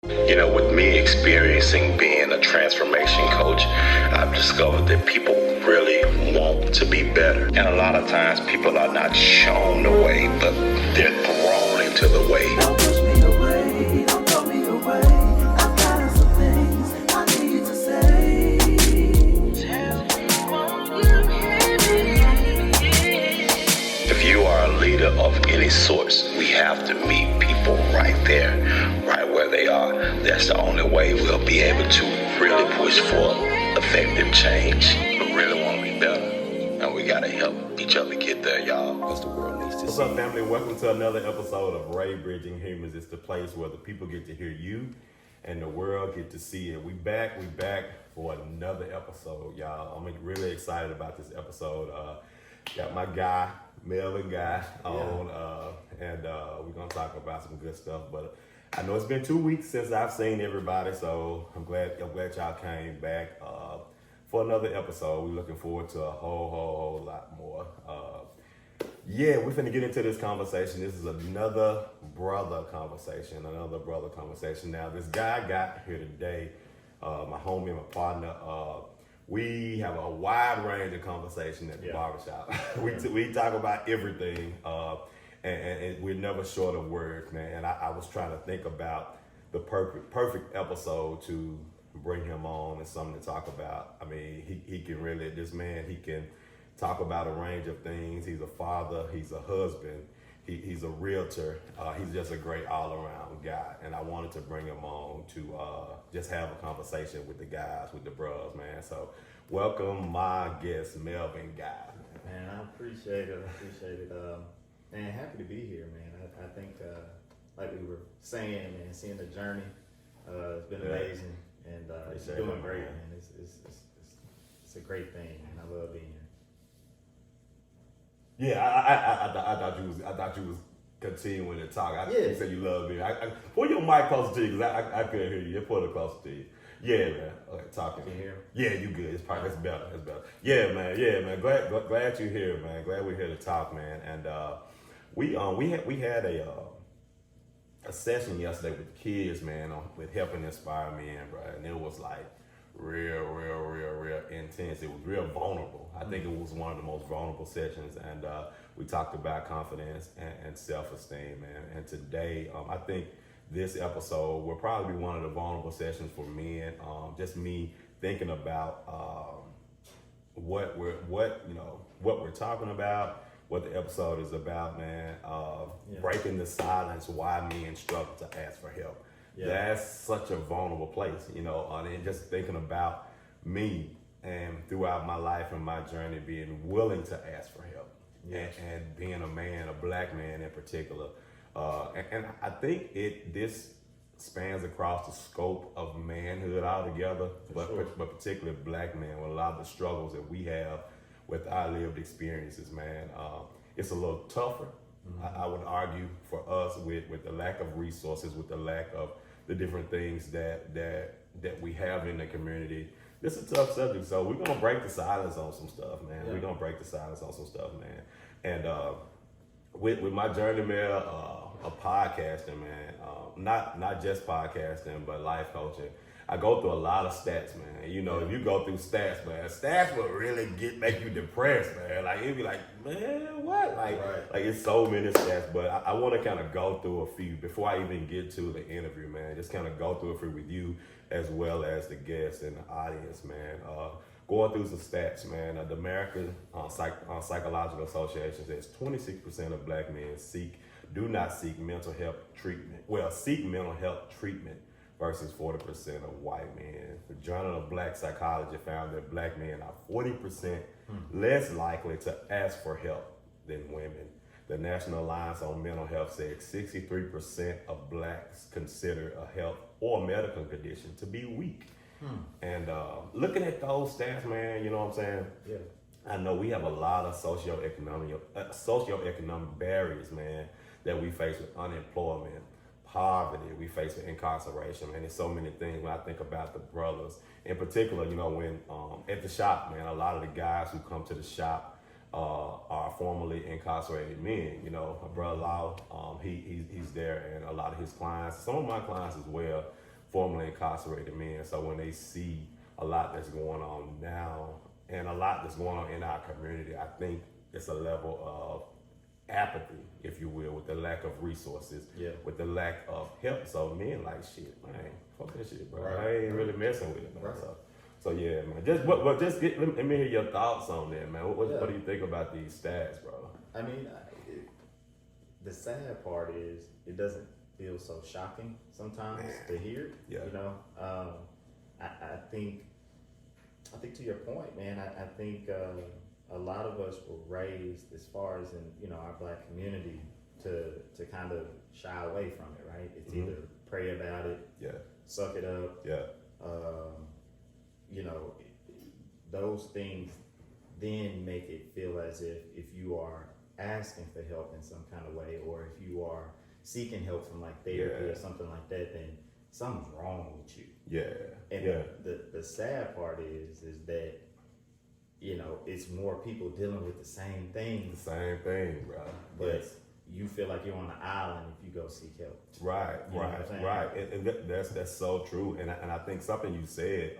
You know, with me experiencing being a transformation coach, I've discovered that people really want to be better. And a lot of times people are not shown the way, but they're thrown into the way. Don't push me away, don't throw me away. I've got some things I need to say. If you are a leader of any sorts, we have to meet people right there, right where they are. That's the only way we'll be able to really push for effective change. We really want to be better, and we got to help each other get there, y'all, because the world needs to What's see. up, family? Welcome to another episode of Ray Bridging Humans. It's the place where the people get to hear you and the world get to see it. We back for another episode, y'all. I'm really excited about this episode. Got my guy, Melvin on, and we're gonna talk about some good stuff. But I know it's been 2 weeks since I've seen everybody, so I'm glad y'all came back for another episode. We're looking forward to a whole lot more. Yeah, we're finna get into this conversation. This is another brother conversation. Now, this guy I got here today, my homie, my partner, we have a wide range of conversation at the barbershop. We talk about everything, and we're never short of words, man. And I was trying to think about the perfect episode to bring him on and something to talk about. I mean, he can really, this man, he can talk about a range of things. He's a father, he's a husband, he's a realtor. He's just a great all-around guy. And I wanted to bring him on to just have a conversation with the guys, with the bros, man. So welcome my guest, Melvin Guy. Man, I appreciate it. Man, happy to be here, man. I think, like we were saying, man, seeing the journey, it's been amazing, and it's doing great, man. It's a great thing, and I love being here. Yeah, I thought you was continuing to talk. You said you love me. Pull your mic closer to you because I couldn't hear you. Pull it closer to you. Yeah, man. Okay, talking. Can you hear me? Yeah, you good. It's probably that's better. Yeah, man. Glad you're here, man. Glad we're here to talk, man. And we had a session yesterday with the kids, man, with helping inspire men, bro. And it was like real intense. It was real vulnerable. I think it was one of the most vulnerable sessions, and we talked about confidence and self-esteem, man. And today, I think this episode will probably be one of the vulnerable sessions for men. Just me thinking about what we're talking about, what the episode is about, man. Breaking the silence, why men struggle to ask for help. Yeah. That's such a vulnerable place, and just thinking about me and throughout my life and my journey being willing to ask for help. Yes. And being a man, a black man in particular. And I think this spans across the scope of manhood altogether, but particularly black men, with a lot of the struggles that we have with our lived experiences, man. It's a little tougher, I would argue, for us with the lack of resources, with the lack of the different things that we have in the community. This is a tough subject, so we're gonna break the silence on some stuff, man. Yeah. We're gonna break the silence on some stuff, man. And with my journey, man, of podcasting, man, not just podcasting, but life coaching, I go through a lot of stats, man. If you go through stats, man, stats will really make you depressed, man. Like, it'd be like, man, what? Like it's so many stats, but I want to kind of go through a few before I even get to the interview, man. Just kind of go through a few with you as well as the guests and the audience, man. Going through some stats, man. The American Psychological Association says 26% of black men do not seek mental health treatment. Well, seek mental health treatment versus 40% of white men. The Journal of Black Psychology found that black men are 40% less likely to ask for help than women. The National Alliance on Mental Health said 63% of blacks consider a health or medical condition to be weak. And looking at those stats, man, you know what I'm saying? Yeah. I know we have a lot of socioeconomic barriers, man, that we face with unemployment, poverty, we face with incarceration, man. There's so many things. When I think about the brothers, in particular, when at the shop, man, a lot of the guys who come to the shop are formerly incarcerated men. My brother Law, he's there, and a lot of his clients, some of my clients as well, formerly incarcerated men. So when they see a lot that's going on now and a lot that's going on in our community, I think it's a level of apathy, if you will, with the lack of resources, with the lack of help. So men like, shit, man, fuck that shit, bro. Right. I ain't really messing with it, man. Right. So yeah, man. Let me hear your thoughts on that, man. What do you think about these stats, bro? I mean, the sad part is it doesn't feel so shocking sometimes to hear. Yeah. You know, I think to your point, man. I think a lot of us were raised, as far as in our Black community, to kind of shy away from it. Right? It's either pray about it, suck it up, those things then make it feel as if you are asking for help in some kind of way, or if you are seeking help from like therapy or something like that, then something's wrong with you. And the sad part is that it's more people dealing with the same thing. The same thing, bro. But you feel like you're on the island if you go seek help. Right. And that's so true. And I think something you said,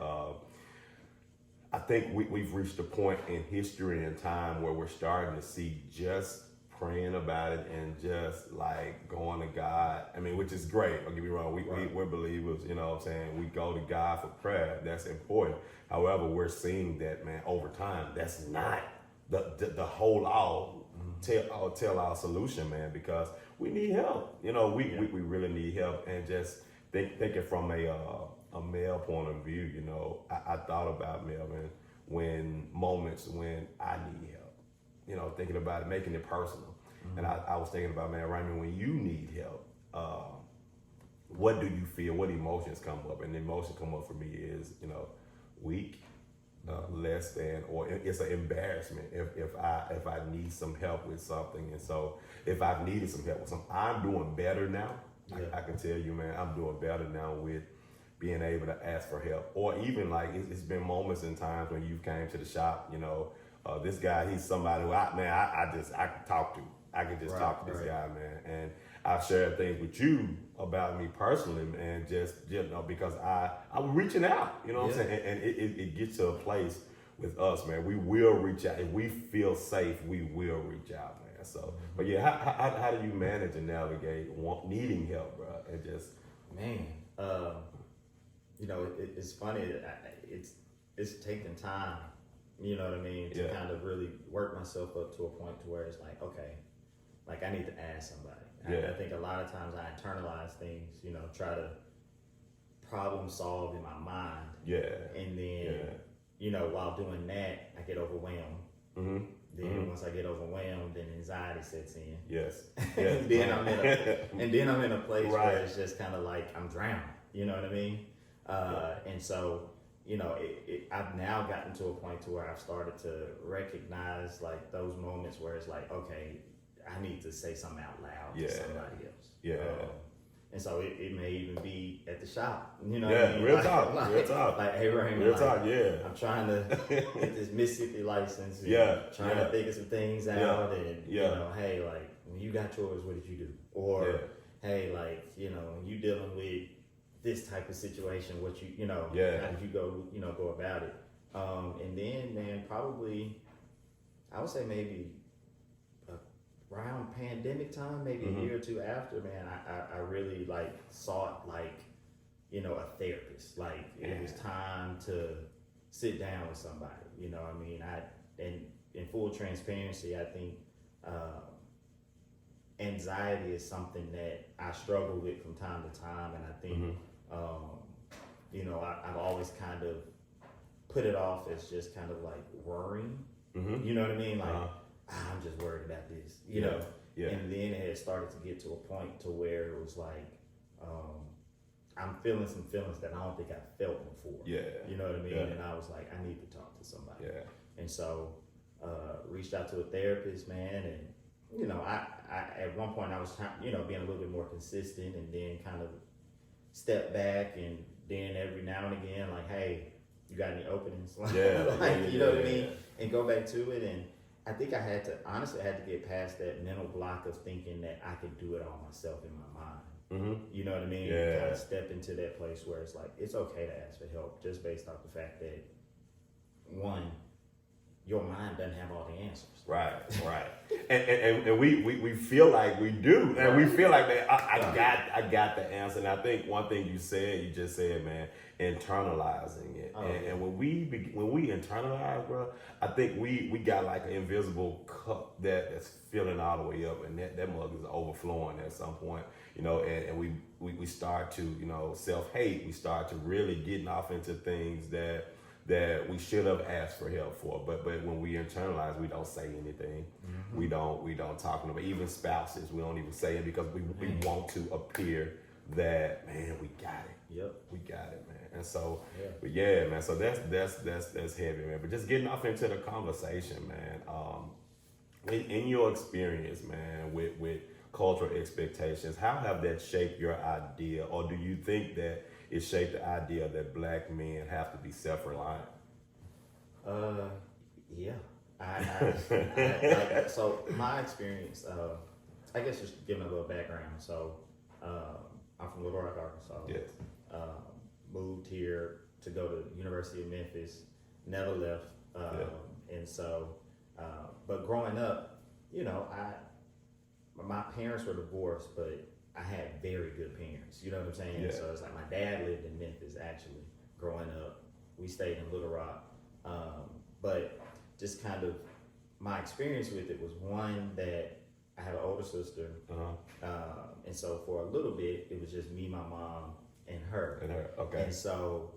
I think we've reached a point in history and time where we're starting to see just praying about it and just like going to God. I mean, which is great. Don't get me wrong. We're believers, you know what I'm saying? We go to God for prayer. That's important. However, we're seeing that, man, over time, that's not the whole tell our solution, man, because we need help. We really need help. And just thinking from a male point of view, I thought about Melvin moments when I need help. Thinking about it, making it personal. And I was thinking about, man, Raymond, when you need help, what do you feel? What emotions come up? And the emotion come up for me is, weak, less than, or it's an embarrassment if I need some help with something. And so if I've needed some help with something, I'm doing better now. I can tell you, man, I'm doing better now with being able to ask for help. Or even like it's been moments and times when you came to the shop, this guy, he's somebody who I can talk to. I can just talk to this guy, man. And I've shared things with you about me personally, man, just because I'm reaching out, you know what I'm saying? And it gets to a place with us, man. We will reach out. If we feel safe, we will reach out, man. So, but yeah, how do you manage and navigate needing help, bro? And just, man, it's funny. It's taking time, you know what I mean, to kind of really work myself up to a point to where it's like, okay, like I need to ask somebody. I think a lot of times I internalize things, try to problem solve in my mind. And then, while doing that, I get overwhelmed. Then once I get overwhelmed, then anxiety sets in. And then I'm in a place where it's just kind of like I'm drowning. You know what I mean? And so, I've now gotten to a point to where I've started to recognize like those moments where it's like, okay, I need to say something out loud to somebody else. And so it may even be at the shop, what I mean? Real talk. Like, hey, Raymond, real talk, I'm trying to get this Mississippi license. Trying to figure some things out. And, hey, like, when you got yours, what did you do? Or, hey, like, when you dealing with this type of situation, what how did you go about it? And then, man, probably, I would say maybe around pandemic time, maybe a year or two after, man, I really like sought like, a therapist. Like it was time to sit down with somebody. I mean, and in full transparency, I think anxiety is something that I struggle with from time to time, and I think I've always kind of put it off as just kind of like worrying. You know what I mean? Like I'm just worried about this, know. And then it had started to get to a point to where it was like I'm feeling some feelings that I don't think I felt before. You know what I mean? And I was like, I need to talk to somebody. And so reached out to a therapist, man, and I at one point I was trying, being a little bit more consistent, and then kind of step back, and then every now and again, like, hey, you got any openings? You know what I mean? And go back to it. And I think I had to get past that mental block of thinking that I could do it all myself in my mind. You know what I mean? Yeah. Kind of step into that place where it's like, it's okay to ask for help just based off the fact that, one, your mind doesn't have all the answers. Right. And we feel like we do. And we feel like, man, I got the answer. And I think one thing you just said, man, internalizing it. And when we internalize, bro, I think we got like an invisible cup that's filling all the way up, and that mug is overflowing at some point, you know, and we start to, you know, self-hate. We start to really getting off into things that we should have asked for help for, but when we internalize, we don't say anything. We don't talk to them. Even spouses, we don't even say it because we want to appear that, man, we got it. Yep, we got it, man. And so, but yeah, man. So that's heavy, man. But just getting off into the conversation, man. In your experience, man, with cultural expectations, how have that shaped your idea, or do you think that it shaped the idea that black men have to be self-reliant? Yeah. So my experience, I guess just giving a little background. So I'm from Little Rock, Arkansas. Yes. Moved here to go to the University of Memphis. Never left. And so, but growing up, you know, my parents were divorced, but I had very good parents. You know what I'm saying? Yeah. So it's like my dad lived in Memphis actually. Growing up, we stayed in Little Rock. But just kind of my experience with it was one that I have an older sister, and so for a little bit it was just me, my mom, and her. Okay. And so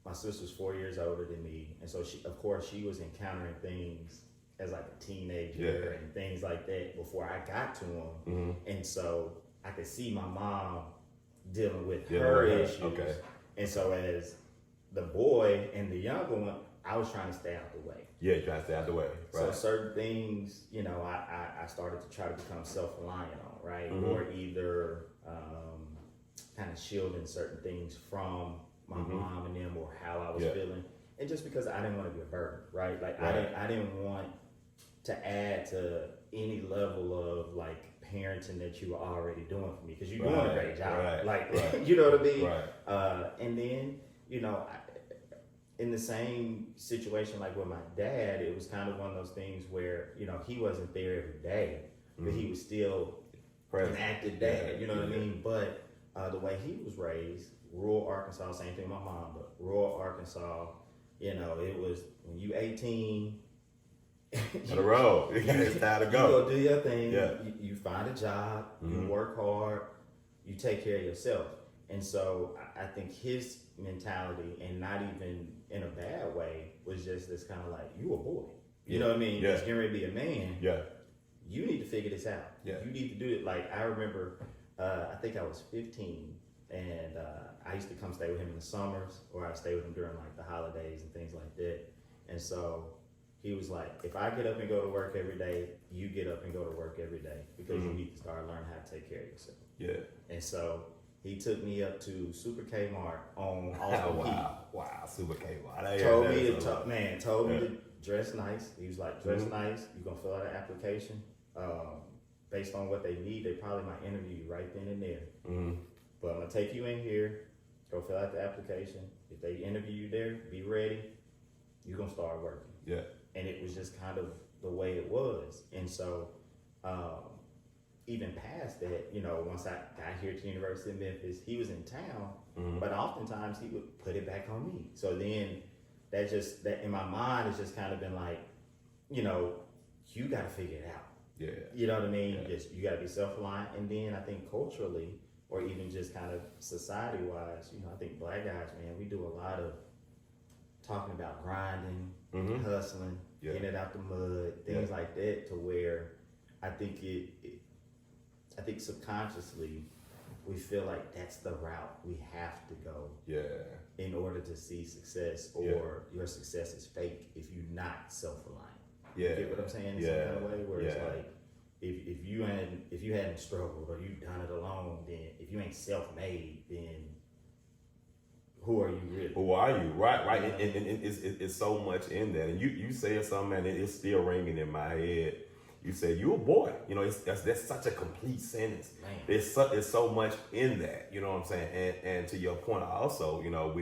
my sister's 4 years older than me, and so she was encountering things as like a teenager and things like that before I got to them, and so I could see my mom dealing with her issues. Okay. And so as the boy and the younger one, I was trying to stay out the way. Yeah, you trying to stay out the way. Right. So certain things, you know, I started to try to become self-reliant on, right? Or either kind of shielding certain things from my mom and them, or how I was feeling. And just because I didn't want to be a burden, right? Like I didn't want to add to any level of like parenting that you were already doing for me, because you're doing a great job. You know what I mean? Right. And then, you know, in the same situation like with my dad, it was kind of one of those things where, you know, he wasn't there every day, but he was still an active dad, you know what I mean? But the way he was raised, rural Arkansas, same thing with my mom, but rural Arkansas, you know, it was when you 18, on the road. It's time to go. You go do your thing. Yeah. You find a job. You work hard. You take care of yourself. And so I think his mentality, and not even in a bad way, was just this kind of like, you a boy. You know what I mean? You're getting ready to be a man. Yeah. You need to figure this out. Yeah. You need to do it. Like I remember, I think I was 15, and I used to come stay with him in the summers, or I'd stay with him during like the holidays and things like that. And so he was like, if I get up and go to work every day, you get up and go to work every day, because you need to start learning how to take care of yourself. Yeah. And so he took me up to Super Kmart on Austin Peay. Wow, Super Kmart. Told me to dress nice. He was like, dress nice. You're gonna fill out an application. Based on what they need, they probably might interview you right then and there. But I'm gonna take you in here, go fill out the application. If they interview you there, be ready. You're gonna start working. Yeah. And it was just kind of the way it was. And so, even past that, you know, once I got here to the University of Memphis, he was in town, but oftentimes he would put it back on me. So then that in my mind has just kind of been like, you know, you got to figure it out. Yeah. You know what I mean? Yeah. You got to be self-reliant. And then I think culturally, or even just kind of society-wise, you know, I think black guys, man, we do a lot of talking about grinding, hustling, getting it out the mud, things like that, to where I think I think subconsciously we feel like that's the route we have to go in order to see success, or your success is fake if you're not self-reliant. You get what I'm saying? In some kind of way where it's like, if you hadn't struggled, or you've done it alone, then if you ain't self-made, then who are you really? Who are you? Right. And it's so much in that. And you said something, and it's still ringing in my head. you said you a boy. You know, that's such a complete sentence. Man. There's so much in that. You know what I'm saying? And to your point, also, you know,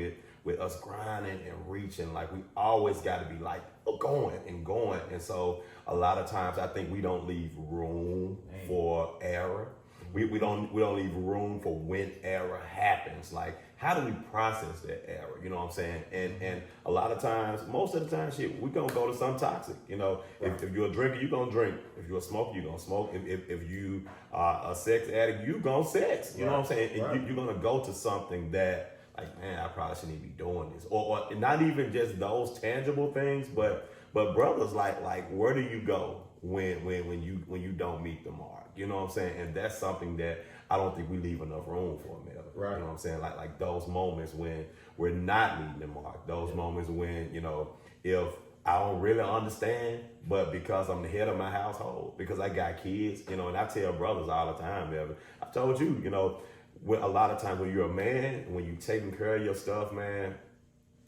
with us grinding and reaching, like we always got to be like going and going. And so a lot of times I think we don't leave room for error. We don't leave room for when error happens. Like, how do we process that error? You know what I'm saying? And a lot of times, most of the time, shit, we gonna go to some toxic. You know, if you're a drinker, you gonna drink. If you're a smoker, you gonna smoke. If you are a sex addict, you gonna sex. You know what I'm saying? And you're gonna go to something that, like, man, I probably shouldn't even be doing this. Or not even just those tangible things, but brothers, like where do you go when you don't meet the mark? You know what I'm saying? And that's something that I don't think we leave enough room for, Melvin. Right. You know what I'm saying? Like those moments when we're not meeting the mark. Those moments when, you know, if I don't really understand, but because I'm the head of my household, because I got kids, you know, and I tell brothers all the time, Melvin, I told you, you know, a lot of times when you're a man, when you're taking care of your stuff, man,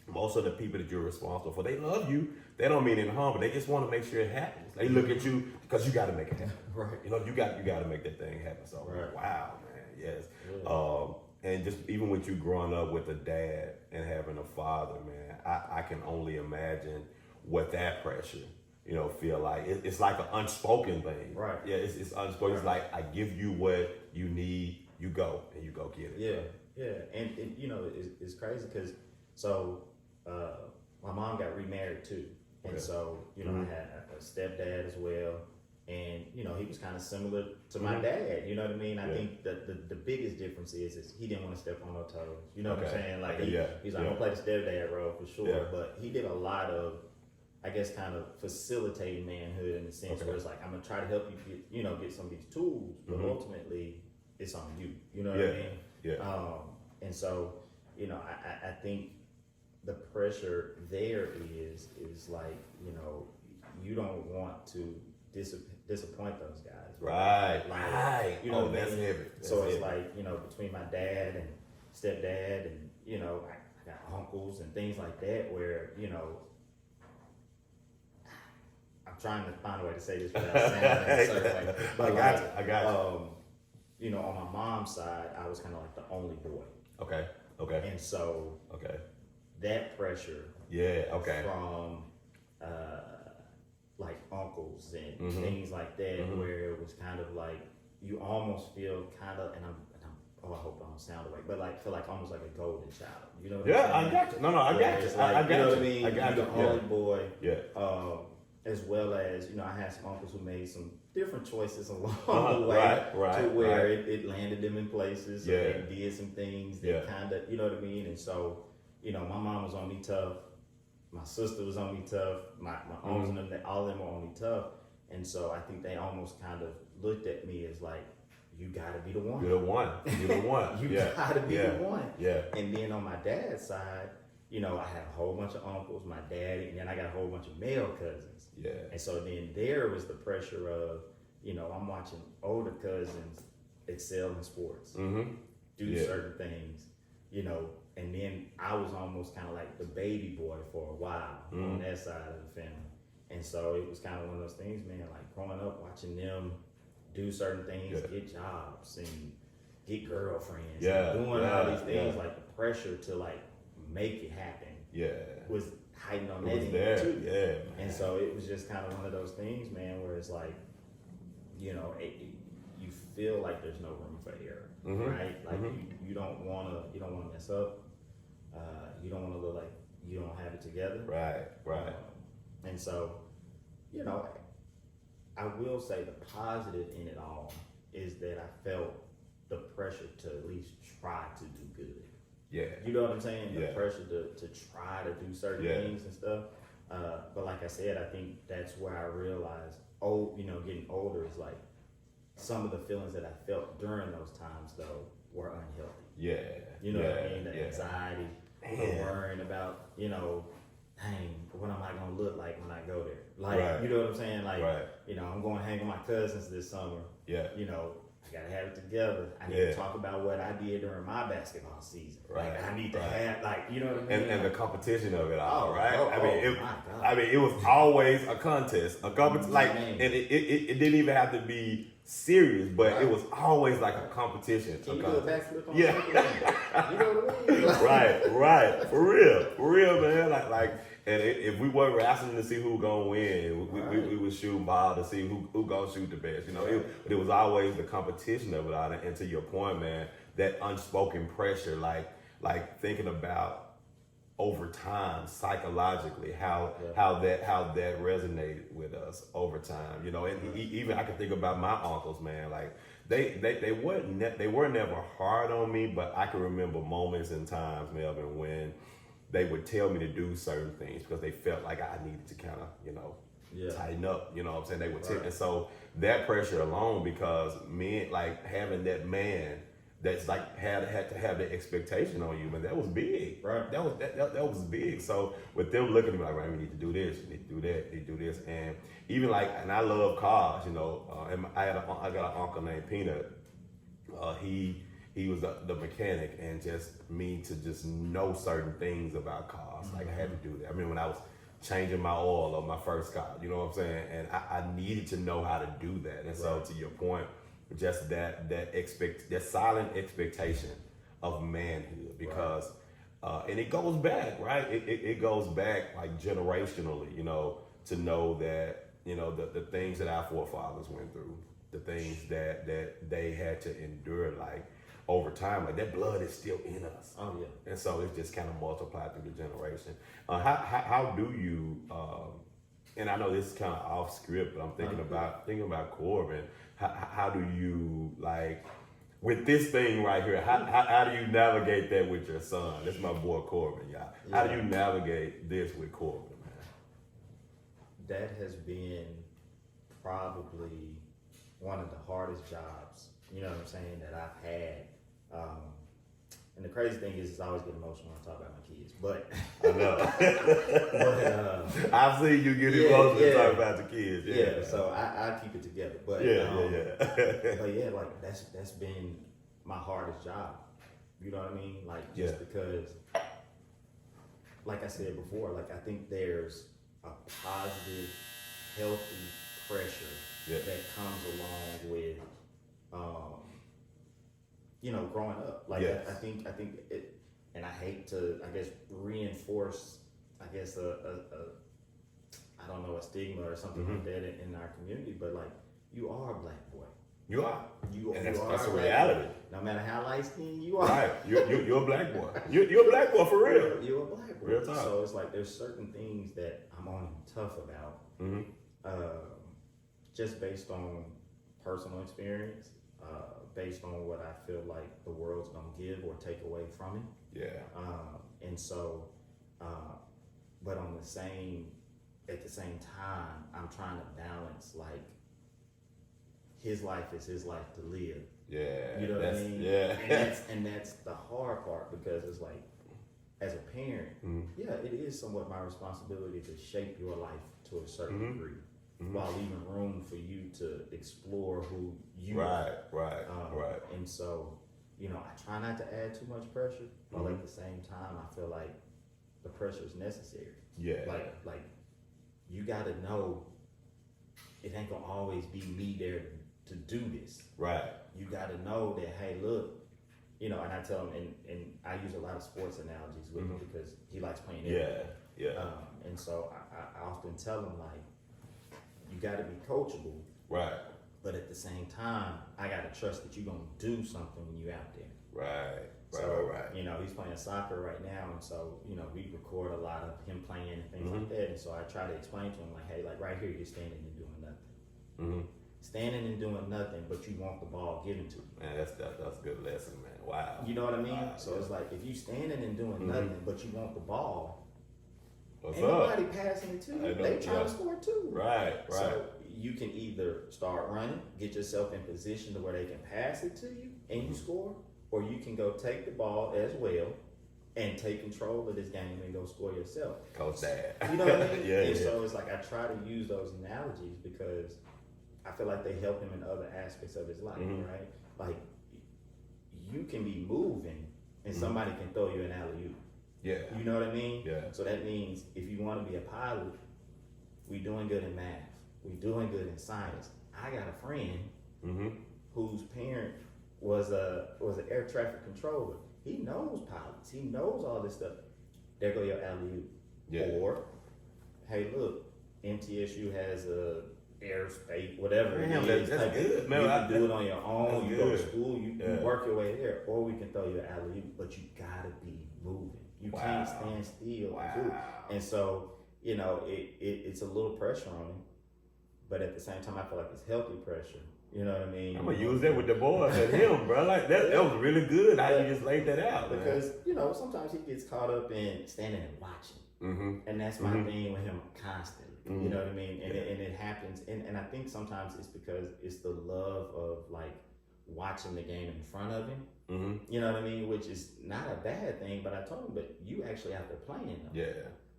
most of the people that you're responsible for, they love you. They don't mean any harm, but they just want to make sure it happens. They look at you because you got to make it happen. Right. You know, you got to make that thing happen. So, wow, man, yes. Yeah. And just even with you growing up with a dad and having a father, man, I can only imagine what that pressure, you know, feel like. It's like an unspoken thing. Right. Yeah, it's unspoken. Right. It's like, I give you what you need, you go, and you go get it. Yeah. And you know, it's crazy because, so, my mom got remarried too. And so, you know, I had a stepdad as well. And, you know, he was kind of similar to my dad. You know what I mean? I think that the biggest difference is he didn't want to step on no toes. You know what I'm saying? Like, he's like, I'm going to play the stepdad role for sure. Yeah. But he did a lot of, I guess, kind of facilitating manhood in the sense where it's like, I'm going to try to help you get some of these tools. But ultimately, it's on you. You know what I mean? Yeah. And so, you know, I think the pressure there is like, you know, you don't want to disappoint those guys. Right. You know, that's heavy. So it's like, you know, between my dad and stepdad and, you know, I got uncles and things like that where, you know, I'm trying to find a way to say this without sounding a certain way. But I got you. You know, on my mom's side, I was kind of like the only boy. Okay. And so that pressure from like uncles and things like that where it was kind of like you almost feel kind of and I'm I hope I don't sound away, but like feel like almost like a golden child. You know what I'm saying? I got you. No, I got you. Like, I got you know you. what I mean? I got You're you. the only boy. Yeah. As well as, you know, I had some uncles who made some different choices along the way right, to where it landed them in places. So Yeah. they did some things that kind of, you know what I mean? And so, you know, my mom was on me tough. My sister was on me tough. My uncles and them, all of them were on me tough. And so I think they almost kind of looked at me as like, you gotta be the one. You're the one. You're the one. You gotta be the one. Yeah. And then on my dad's side, you know, I had a whole bunch of uncles, my daddy, and then I got a whole bunch of male cousins. Yeah. And so then there was the pressure of, you know, I'm watching older cousins excel in sports, do certain things, you know, and then I was almost kind of like the baby boy for a while on that side of the family. And so it was kind of one of those things, man, like growing up, watching them do certain things, get jobs and get girlfriends, and doing all these things, like the pressure to like make it happen was heightened on that end too. Yeah. And so it was just kind of one of those things, man, where it's like, you know, you feel like there's no room for error, right? Like you don't want to mess up. You don't want to look like you don't have it together. Right. And so, you know, I will say the positive in it all is that I felt the pressure to at least try to do good. Yeah. You know what I'm saying? The pressure to try to do certain things and stuff. But like I said, I think that's where I realized, getting older is like some of the feelings that I felt during those times though were unhealthy. Yeah. You know what I mean? The anxiety, the worrying about, you know, dang, what am I gonna look like when I go there? Like, you know what I'm saying? Like, you know, I'm going to hang with my cousins this summer. Yeah. You know, I gotta have it together. I need to talk about what I did during my basketball season. Right. Like I need to have, like, you know what I mean? And the competition of it all, right? My God. It was always a contest, a competition. Like, Man. and it didn't even have to be serious, but it was always like a competition. Can you do a backflip on Yeah. You know what I mean? Like, right, for real, man. Like, and if we weren't wrestling to see who gonna win, we would shoot ball to see who gonna shoot the best. You know, but it was always the competition of it all. And to your point, man, that unspoken pressure, like thinking about over time psychologically how that resonated with us over time. You know, and even I can think about my uncles, man. Like they were never hard on me, but I can remember moments and times, Melvin, when they would tell me to do certain things because they felt like I needed to kind of, you know, tighten up. You know what I'm saying? They would tell, and so that pressure alone, because men, like having that man that's like had to have that expectation on you, man, that was big. Right. That was big. So with them looking at me like, right, we need to do this, we need to do that, we need to do this, and even like, and I love cars, you know. And I got an uncle named Peanut. He was the mechanic, and just me to just know certain things about cars. Like I had to do that. I mean, when I was changing my oil on my first car, you know what I'm saying? And I needed to know how to do that. And so to your point, just that silent expectation of manhood, because and it goes back, right? It goes back like generationally, you know, to know that, you know, the things that our forefathers went through, the things that they had to endure, like over time, like that blood is still in us. Oh yeah. And so it's just kind of multiplied through the generation. How do you? And I know this is kind of off script, but I'm thinking about Corbin. How do you, like, with this thing right here? How do you navigate that with your son? This is my boy Corbin, y'all. How do you navigate this with Corbin, man? That has been probably one of the hardest jobs, you know what I'm saying, that I've had. And the crazy thing is I always get emotional when I talk about my kids, but I know. But, I've seen you get emotional talking about the kids. Yeah, so I keep it together. But but yeah, like that's been my hardest job. You know what I mean? Like just because, like I said before, like I think there's a positive, healthy pressure that comes along with you know, growing up. Like I think it, and I hate to, I guess, reinforce, I guess I don't know, a stigma or something like that in our community, but like you are a black boy. You are. And that's a reality. No matter how light skinned you are. Right. You're a black boy. You're a black boy for real. You're a black boy. Real talk. So it's like there's certain things that I'm on tough about. Just based on personal experience. Based on what I feel like the world's gonna give or take away from it. Yeah. And so, but at the same time, I'm trying to balance, like, his life is his life to live. Yeah. You know what I mean? Yeah. And that's the hard part, because it's like, as a parent, it is somewhat my responsibility to shape your life to a certain degree. While leaving room for you to explore who you are. Right. And so, you know, I try not to add too much pressure, but at the same time, I feel like the pressure is necessary. Yeah. Like you got to know it ain't gonna always be me there to do this. Right. You got to know that, hey, look, you know, and I tell him, and I use a lot of sports analogies with him because he likes playing everything. Yeah. And so I often tell him, like, you got to be coachable, right? But at the same time, I got to trust that you're gonna do something when you're out there, right? Right. You know, he's playing soccer right now, and so you know we record a lot of him playing and things like that. And so I try to explain to him, like, hey, like right here, you're standing and doing nothing, standing and doing nothing, but you want the ball given to you. Man, that's a good lesson, man. Wow. You know what I mean? Wow. So it's like if you standing and doing nothing, but you want the ball. Ain't nobody passing it to you. They trying to score too. Right. So you can either start running, get yourself in position to where they can pass it to you and you score, or you can go take the ball as well and take control of this game and go score yourself. Coach Dad. You know what I mean? So it's like I try to use those analogies because I feel like they help him in other aspects of his life, Mhm. right? Like you can be moving and somebody can throw you an alley-oop. Yeah. You know what I mean? Yeah. So that means if you want to be a pilot, we doing good in math, we doing good in science. I got a friend Mm-hmm. whose parent was an air traffic controller. He knows pilots. He knows all this stuff. There go your alley-oop. Yeah. Or, hey, look, MTSU has a airspace, whatever Damn, it is. that's Like, good. you Man, can do it on your own. that's You go to good. school. You Yeah. work your way there. Or we can throw you an alley-oop, but you gotta be moving. You can't stand still. Wow. And so, you know, it's a little pressure on him, but at the same time, I feel like it's healthy pressure. You know what I mean? I'm gonna use that with the boys and him, bro. Like that was really good how you just laid that out, man. Because, you know, sometimes he gets caught up in standing and watching. Mm-hmm. And that's my thing with him constantly. Mhm. You know what I mean? And, Yeah. it happens. And I think sometimes it's because it's the love of like watching the game in front of him. Mm-hmm. You know what I mean? Which is not a bad thing, but I told him, but you actually have to play in them. Yeah.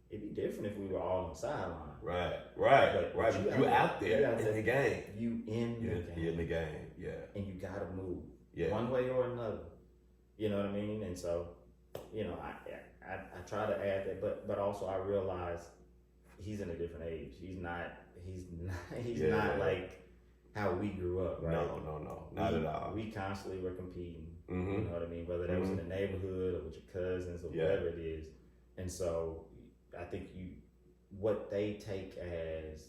It'd be different if we were all on the sideline. Right. But You out there you out in there. the game. You in the game. You're in the game. Yeah. And you gotta move. Yeah. One way or another. You know what I mean? And so, you know, I try to add that, but also I realize he's in a different age. He's not Yeah. not like how we grew up, right? No, not at all. We constantly were competing. Mm-hmm. You know what I mean? Whether that was in the neighborhood or with your cousins or Yeah. whatever it is. And so I think what they take as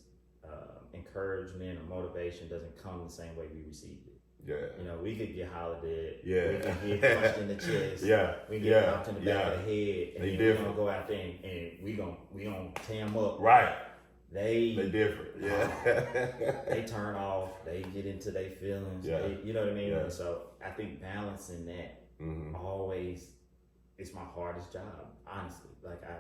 encouragement or motivation doesn't come the same way we received it. Yeah. You know, we could get hollered at. Yeah. We can get punched in the chest. Yeah. We get knocked in the back Yeah. of the head. And They then different. we're gonna go out there and we gonna tear them up. Right. They different. Yeah. they turn off. They get into their feelings. Yeah. You know what I mean? Yeah. And so I think balancing that Mm-hmm. always is my hardest job. Honestly, like I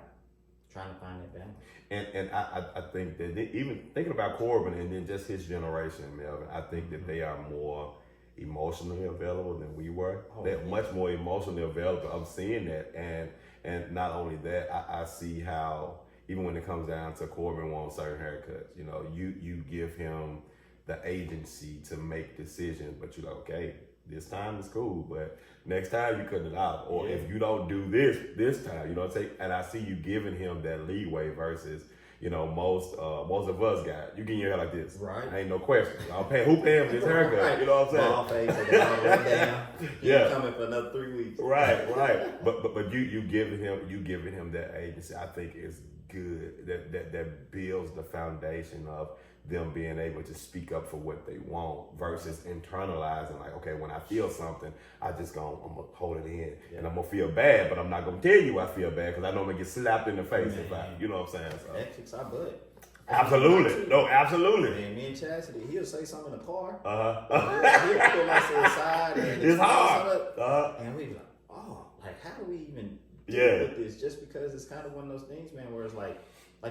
trying to find that balance. And I think that even thinking about Corbin and then just his generation, Melvin, I think that they are more emotionally available than we were. Oh, They're yeah. much more emotionally available. I'm seeing that, and not only that, I see how even when it comes down to Corbin wants certain haircuts, you know, you give him the agency to make decisions, but you're like, okay, this time is cool, but next time you cut it out. Or Yeah. if you don't do this time, you know what I'm saying? And I see you giving him that leeway versus, you know, most of us got. You get your hair like this. Right. Ain't no question. Who paying for this haircut? Right. You know what I'm saying? Ball face, and the ball right down. Yeah. He's coming for another 3 weeks. Right. But you giving him that agency, I think is good. That builds the foundation of them being able to speak up for what they want versus internalizing like, okay, when I feel something, I'm gonna hold it in and I'm gonna feel bad, but I'm not gonna tell you I feel bad because I know I'm gonna get slapped in the face if I, you know what I'm saying? So. That kicks our butt. Absolutely. No, absolutely. And me and Chastity, he'll say something in the car. Uh-huh. He'll pull us to the side and It's explain hard. something, Uh-huh. and we be like, oh, like how do we even Yeah. deal with this? Just because it's kind of one of those things, man, where it's like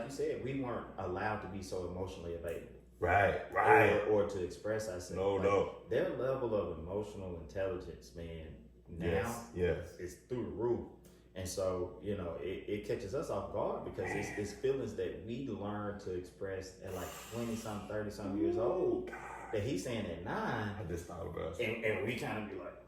you said, we weren't allowed to be so emotionally available. Right. Or to express ourselves. No. Their level of emotional intelligence, man, now Yes. is through the roof. And so, you know, it catches us off guard because it's feelings that we learn to express at like 20-something, 30-something years old that he's saying at 9. I just thought about it. And we kind of be like,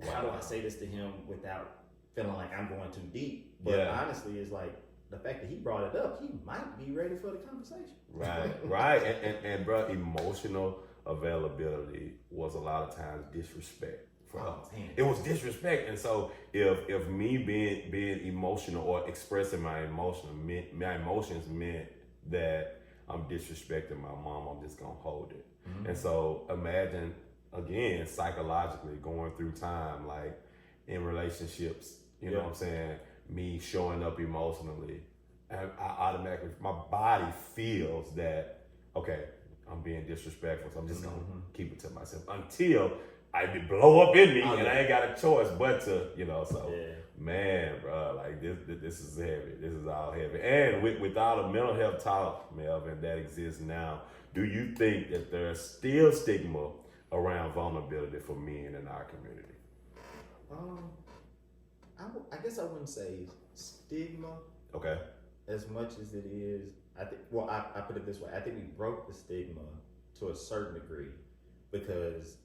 how do I say this to him without feeling like I'm going too deep? But honestly, it's like the fact that he brought it up, he might be ready for the conversation. Right. And bro, emotional availability was a lot of times disrespect for us. Man. It was disrespect. And so if me being emotional or expressing my emotions meant that I'm disrespecting my mom, I'm just gonna hold it. Mm-hmm. And so imagine again psychologically going through time, like in relationships, you know what I'm saying, me showing up emotionally, and I automatically, my body feels that, okay, I'm being disrespectful, so I'm just gonna keep it to myself until I blow up in me and I ain't got a choice but to, you know, so man, bro, like this is heavy. This is all heavy. And with all the mental health talk, Melvin, that exists now, do you think that there's still stigma around vulnerability for men in our community? I guess I wouldn't say stigma Okay. as much as it is. I think. Well, I put it this way. I think we broke the stigma to a certain degree, because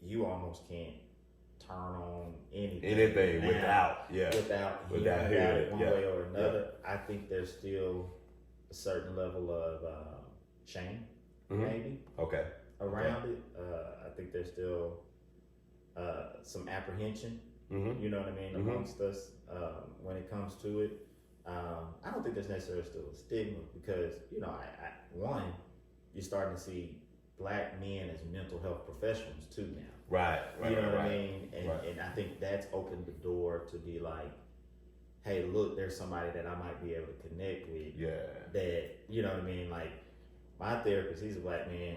you almost can't turn on anything now without hearing it one way or another. I think there's still a certain level of shame, maybe, around it. I think there's still some apprehension, you know what I mean, amongst us when it comes to it. I don't think there's necessarily still a stigma, because, you know, one, you're starting to see Black men as mental health professionals too now. Right. You know what I mean? And I think that's opened the door to be like, hey, look, there's somebody that I might be able to connect with. Yeah. That, you know what I mean? Like, my therapist, he's a Black man.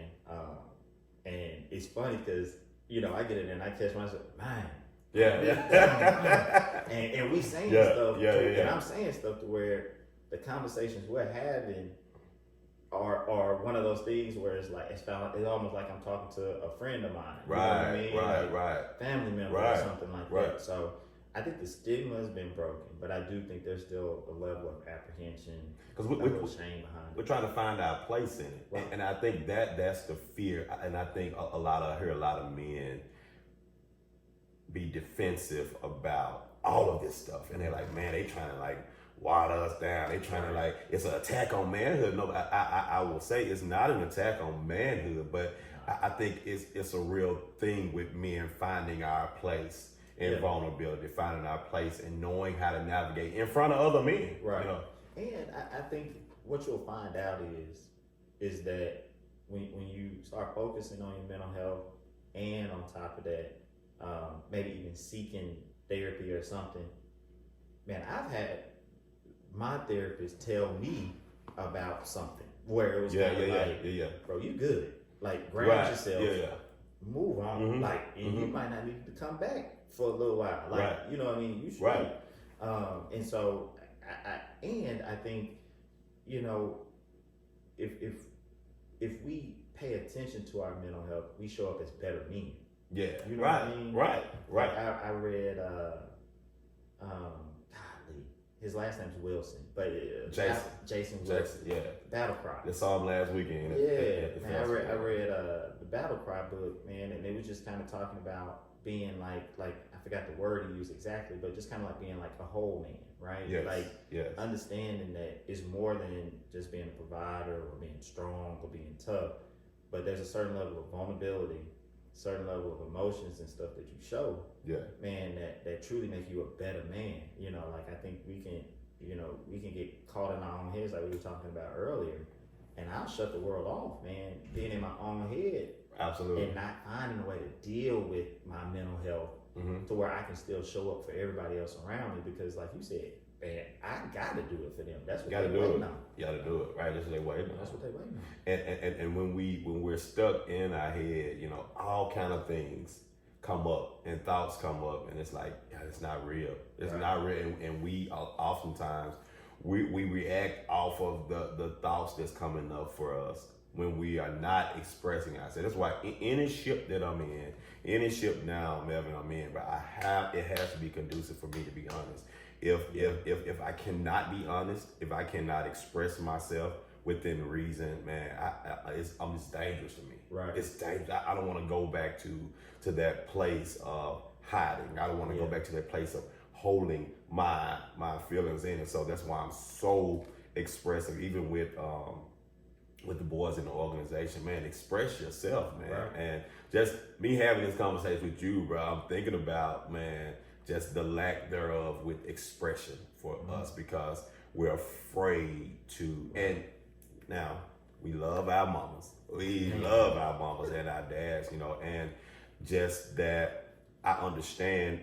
And it's funny because, you know, I get in there and I catch myself, man. Yeah. and we saying stuff, and I'm saying stuff to where the conversations we're having are one of those things where it's like, it's almost like I'm talking to a friend of mine. You know what I mean? Like family member or something like that. So I think the stigma has been broken, but I do think there's still a level of apprehension, because we're shame behind it. We're trying to find our place in it, and I think that's the fear. And I think I hear a lot of men be defensive about all of this stuff, and they're like, man, they trying to like water us down. They trying to like, it's an attack on manhood. No, I will say it's not an attack on manhood, but I think it's a real thing with men finding our place in vulnerability, finding our place and knowing how to navigate in front of other men. Right. You know? And I think what you'll find out is that when you start focusing on your mental health, and on top of that, maybe even seeking therapy or something, man, I've had my therapist tell me about something where it was kind of like, bro, you good. Like, grab yourself, move on. Like, and you might not need to come back for a little while. Like, you know what I mean? You should. And so, I think, you know, if we pay attention to our mental health, we show up as better men. Yeah. You know what I mean? Right. Like I read, his last name's Wilson, but Jason Wilson. Yeah. Battle Cry. I saw him last weekend. Man, I read the Battle Cry book, man, and it was just kind of talking about being like I forgot the word he used exactly, but just kind of like being like a whole man, right? Understanding that it's more than just being a provider or being strong or being tough, but there's a certain level of vulnerability, certain level of emotions and stuff that you show, man, that truly make you a better man. You know, like, I think we can get caught in our own heads, like we were talking about earlier, and I'll shut the world off, man, being in my own head. Absolutely. And not finding a way to deal with my mental health to where I can still show up for everybody else around me, because like you said, man, I gotta do it for them. That's what they waiting on. You gotta do it, right? That's what they waiting on. That's what they waiting on. And when we're stuck in our head, you know, all kind of things come up and thoughts come up, and it's like, it's not real. It's not real, and we oftentimes we react off of the thoughts that's coming up for us when we are not expressing ourselves. That's why any ship that I'm in, any ship now, Melvin, I'm in, but it has to be conducive for me to be honest. If I cannot be honest, if I cannot express myself within reason, man, it's dangerous to me. Right. It's dangerous. I don't want to go back to that place of hiding. I don't want to go back to that place of holding my feelings in. And so that's why I'm so expressive, even with the boys in the organization, man. Express yourself, man. Right. And just me having this conversation with you, bro, I'm thinking about, man, just the lack thereof with expression for us, because we're afraid to. And now we love our mamas. We love our mamas and our dads, you know, and just that I understand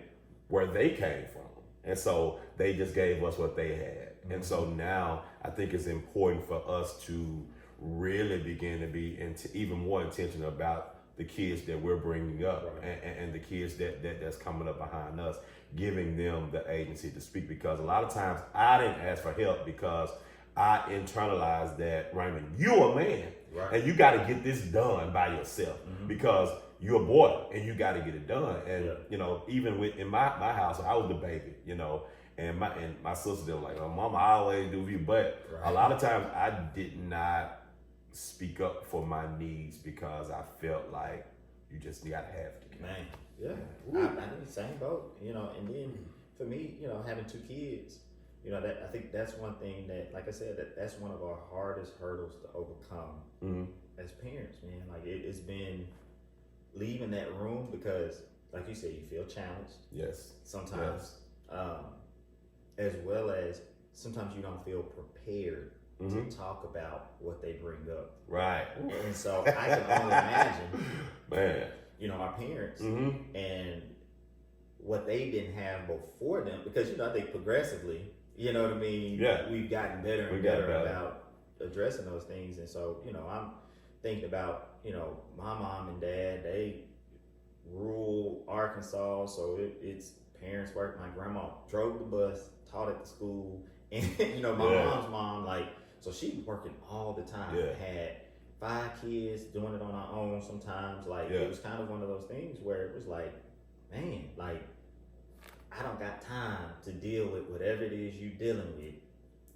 where they came from. And so they just gave us what they had. And so now I think it's important for us to really begin to be even more intentional about the kids that we're bringing up, and the kids that's coming up behind us, giving them the agency to speak. Because a lot of times I didn't ask for help because I internalized that, Raymond, you're a man, and you got to get this done by yourself because you're a boy and you got to get it done. And you know, even in my house, I was the baby, you know, and my sister, they were like, oh, mama, I always do you. But a lot of times I did not speak up for my needs because I felt like you just gotta have to. Man, yeah. I'm in the same boat, you know, and then for me, you know, having 2 kids, you know, that I think that's one thing that, like I said, that's one of our hardest hurdles to overcome as parents, man. Like it's been leaving that room because, like you said, you feel challenged. Yes. Sometimes, as well as sometimes you don't feel prepared to talk about what they bring up. Right. And so I can only imagine, man, you know, our parents and what they didn't have before them, because, you know, I think progressively, you know what I mean? Yeah. We've gotten better and better about addressing those things. And so, you know, I'm thinking about, you know, my mom and dad, they rural Arkansas, so it's parents work. My grandma drove the bus, taught at the school, and, you know, my mom's mom, like, so she working all the time. Had 5 kids, doing it on her own sometimes. Like, it was kind of one of those things where it was like, man, like, I don't got time to deal with whatever it is you dealing with.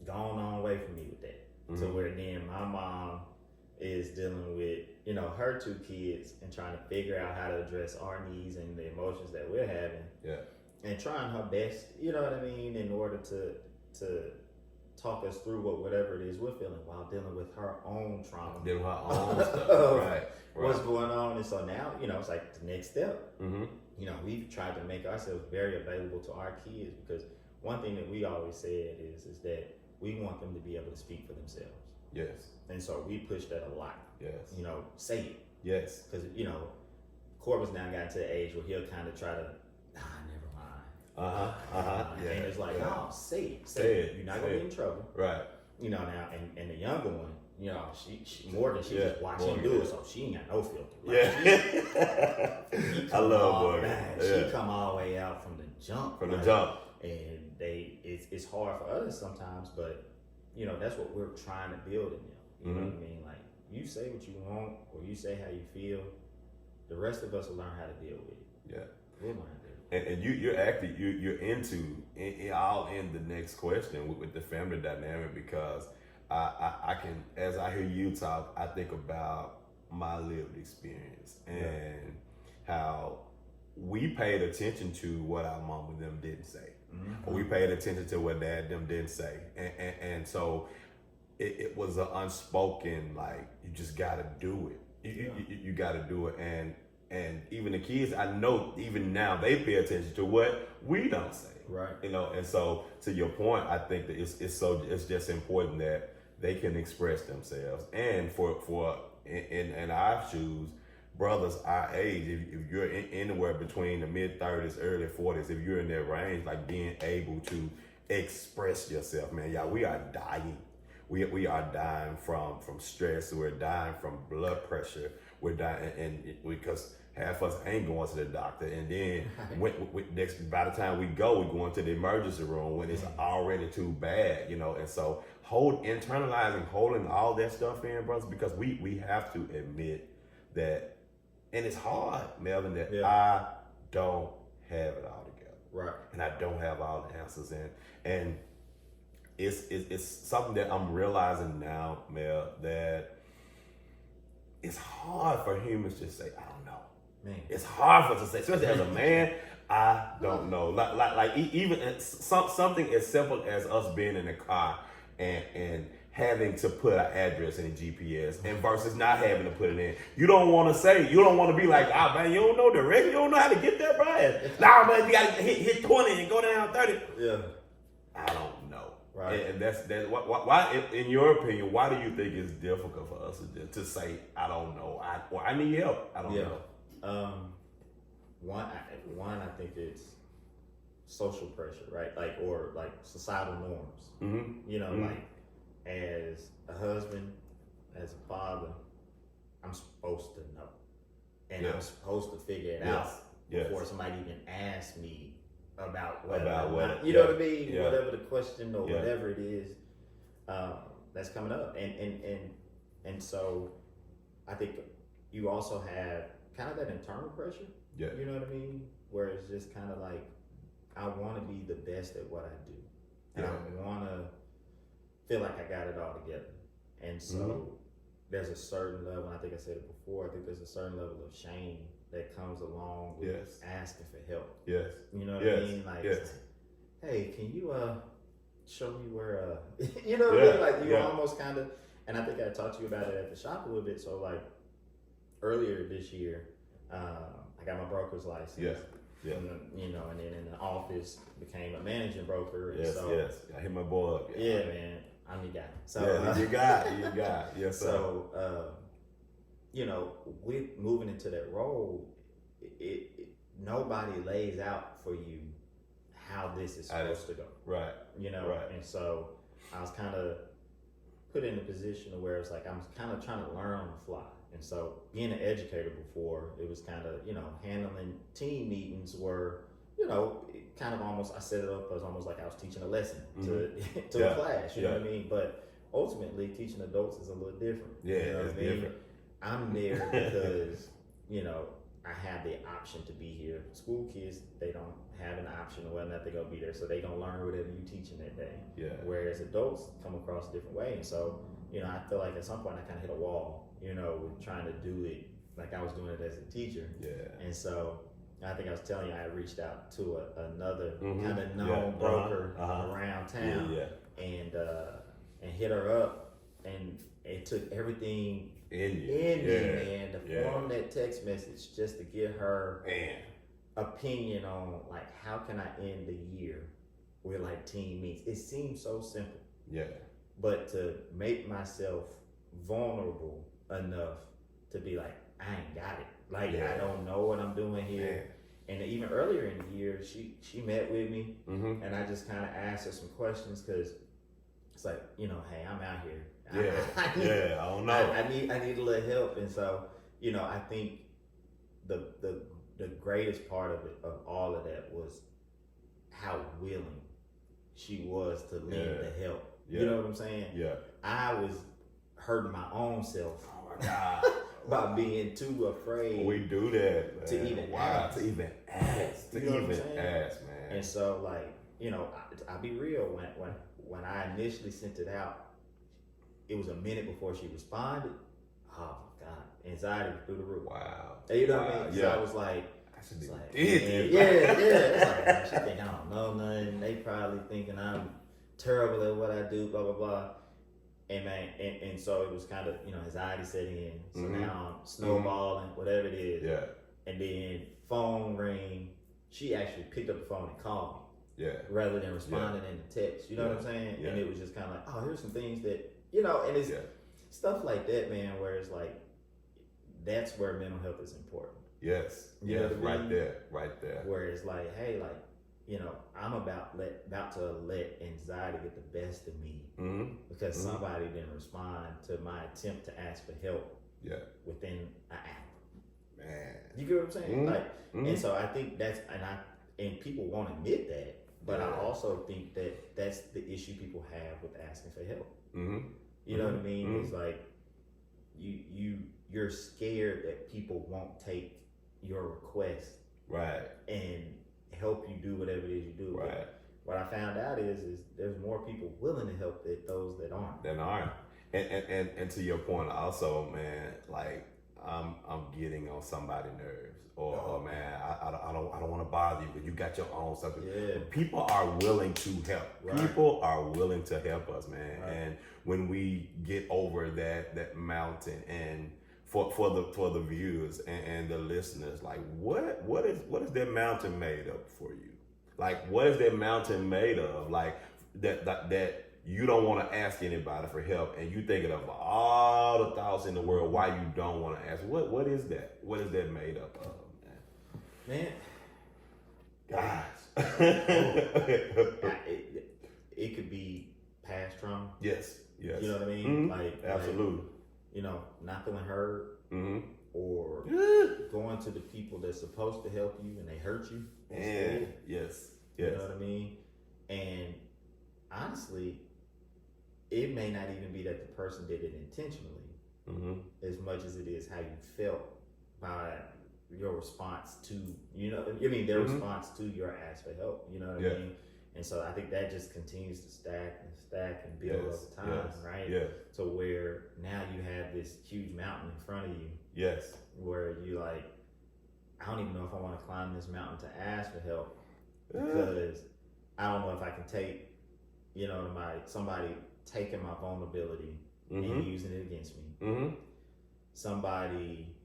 Gone on away from me with that. To where then my mom is dealing with, you know, her 2 kids and trying to figure out how to address our needs and the emotions that we're having. Yeah. And trying her best, you know what I mean, in order to talk us through whatever it is we're feeling while dealing with her own trauma. Dealing with her own stuff. Right. What's going on. And so now, you know, it's like the next step. You know, we've tried to make ourselves very available to our kids, because one thing that we always said is that we want them to be able to speak for themselves. Yes. And so we push that a lot. Yes. You know, say it. Yes. Because, you know, Corbin's now gotten to the age where he'll kind of try to, never mind. And it's like, no, say it. Say it. You're not going to get in trouble. Right. You know, now, and the younger one, you know, she Morgan, she just watch him do it, so she ain't got no filter. Like, I love Morgan. She come all the way out from the jump. From the jump. And it's hard for us sometimes, but, you know, that's what we're trying to build in them. You know what I mean? Like, you say what you want, or you say how you feel. The rest of us will learn how to deal with it. Yeah. We'll learn how to deal with it. And you're into all in the next question with the family dynamic, because I can, as I hear you talk, I think about my lived experience and how we paid attention to what our mom and them didn't say, or we paid attention to what dad them didn't say, and so it was an unspoken, like, you just gotta do it. You gotta do it, and even the kids, I know even now they pay attention to what we don't say. Right. You know, and so to your point, I think that it's just important that they can express themselves. And for in our shoes, brothers our age, if you're anywhere between the mid-30s, early 40s, if you're in that range, like, being able to express yourself, man, y'all, we are dying. We are dying from stress. We're dying from blood pressure. We're dying, and because half of us ain't going to the doctor, and then by the time we go, we're going to the emergency room when it's already too bad, you know. And so internalizing, holding all that stuff in, brothers, because we have to admit that, and it's hard, Melvin, that I don't have it all together, right? And I don't have all the answers and it's something that I'm realizing now, Mel, that it's hard for humans to say, I don't know. Man. It's hard for us to say, especially as a man, I don't know. Like even something as simple as us being in a car and having to put an address in a GPS, and versus not having to put it in. You don't want to be like, man, you don't know the direction, you don't know how to get there, bro. Nah, man, you gotta hit 20 and go down 30. Yeah. I don't know. Right. And that's why, in your opinion, why do you think it's difficult for us to say, I don't know, I need help, I don't know? One, I think it's social pressure, right? Or societal norms. You know, like, as a husband, as a father, I'm supposed to know, and I'm supposed to figure it out before somebody even asks me about what, you know what I mean? Yeah. Whatever the question or whatever it is that's coming up, and so I think you also have kind of that internal pressure. Yeah. You know what I mean? Where it's just kind of like, I want to be the best at what I do, and I want to feel like I got it all together, and so there's a certain level, and I think I said it before, I think there's a certain level of shame that comes along with Yes. asking for help. Yes. You know what Yes. I mean? Like, Yes. it's like, hey, can you show me where you know what I mean? Like you almost kind of, and I think I talked to you about it at the shop a little bit. So like earlier this year, I got my broker's license. Yes. Yeah. And, you know, and then in the office became a managing broker. And Yes. so, Yes. I hit my boy up. yeah, man, I'm your guy. So yeah, you got. Yes, sir. So, you know, with moving into that role, it nobody lays out for you how this is supposed to go. Right. You know, Right. and so I was kind of put in a position where it's like I'm kind of trying to learn on the fly. And so being an educator before, it was kind of, you know, handling team meetings were, you know, kind of almost, I set it up as almost like I was teaching a lesson to a class, you know what I mean? But ultimately teaching adults is a little different. Yeah, you know it's what I mean? different. I'm there because, you know, I have the option to be here. School kids, they don't have an option of whether or not they're gonna be there, so they gonna learn whatever you teaching that day. Yeah. Whereas adults come across a different way, and so, you know, I feel like at some point I kind of hit a wall, you know, with trying to do it like I was doing it as a teacher. Yeah. And so I think I was telling you, I reached out to another Mhm. kind of known broker around town, and hit her up, and it took everything in me, man, to form that text message just to get her opinion on like how can I end the year with like team meets. It seems so simple. Yeah. But to make myself vulnerable enough to be like, I ain't got it. Like I don't know what I'm doing here. And even earlier in the year, she met with me, and I just kind of asked her some questions because it's like, you know, hey, I'm out here. I don't know. I need a little help, and so, you know, I think the greatest part of all of that was how willing she was to lend the help. You know what I'm saying? Yeah. I was hurting my own self. Oh my God. By being too afraid. We do that, man. To even ask. To even ask. To even ask, man. And so, like, you know, I'll be real. When I initially sent it out, it was a minute before she responded. Oh my God, anxiety was through the roof. Wow. You know what I mean? Yeah. So I was like, It's like, It's like, man, she think I don't know nothing. They probably thinking I'm terrible at what I do. Blah blah blah. And man, and so it was kind of, you know, anxiety set in. So now I'm snowballing, whatever it is. Yeah. And then phone ring. She actually picked up the phone and called me. Yeah. Rather than responding in the text. You know what I'm saying? Yeah. And it was just kind of like, oh, here's some things that, you know, and it's stuff like that, man, where it's like, that's where mental health is important. Yes. You know what I mean? Right there. Where it's like, hey, like, you know, I'm about to let anxiety get the best of me because somebody didn't respond to my attempt to ask for help within an hour. Man. You get what I'm saying? Like, and so I think that's, and people won't admit that, but I also think that that's the issue people have with asking for help. You know what I mean? It's like, you're scared that people won't take your request. Right. And help you do whatever it is you do. Right. But what I found out is there's more people willing to help than those that aren't. And to your point also, man, like I'm getting on somebody's nerves, or man, I don't want to bother you, but you got your own something. Yeah. People are willing to help. Right. People are willing to help us, man. Right. And when we get over that mountain, and for the viewers and the listeners, like what is that mountain made of for you? Like what is that mountain made of? Like that you don't want to ask anybody for help, and you thinking of all the thoughts in the world why you don't want to ask. What is that? What is that made up of, man? Guys, it could be past trauma. Yes. You know what I mean? Like absolutely. You know, not feeling heard, or going to the people that's supposed to help you and they hurt you. Yes. You know what I mean? And honestly, it may not even be that the person did it intentionally, as much as it is how you felt by your response to, you know, I mean, their response to your ask for help. You know what I mean? And so I think that just continues to stack and build over time, right? Yeah. To where now you have this huge mountain in front of you. Yes. Where you like, I don't even know if I want to climb this mountain to ask for help because I don't know if I can take, somebody taking my vulnerability and using it against me. Somebody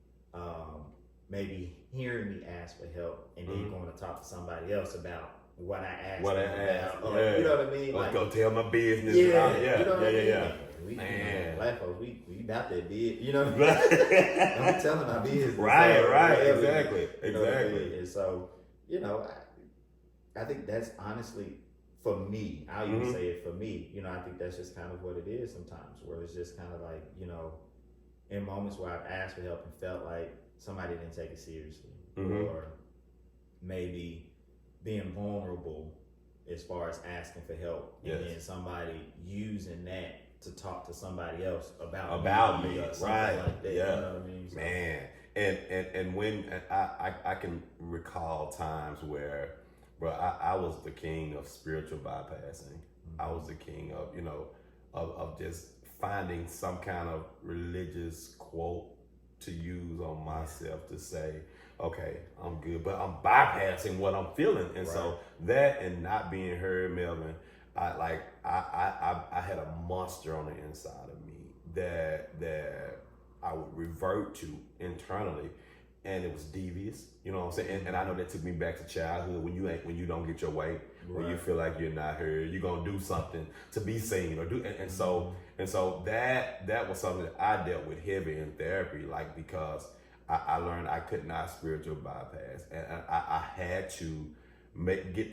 maybe hearing me ask for help and then going to talk to somebody else about what I asked. You know what I mean? Like, go tell my business. Yeah. We, black folks, we about that big, I'm telling my business. Right, exactly. And so, I think that's honestly, for me, I'll even say it for me, I think that's just kind of what it is sometimes, where it's just kind of like, in moments where I've asked for help and felt like somebody didn't take it seriously, or maybe being vulnerable as far as asking for help, and then somebody using that to talk to somebody else about me or something like that. You know what I mean? So, man. And when I can recall times where, bro, I was the king of spiritual bypassing. I was the king of, of just finding some kind of religious quote to use on myself to say, okay, I'm good, but I'm bypassing what I'm feeling. And so that and not being heard, Melvin, I had a monster on the inside of me that I would revert to internally, and it was devious. You know what I'm saying? And I know that took me back to childhood when you don't get your way, when you feel like you're not heard, you're gonna do something to be seen or do. And so that was something that I dealt with heavy in therapy, like because I learned I could not spiritual bypass, and I had to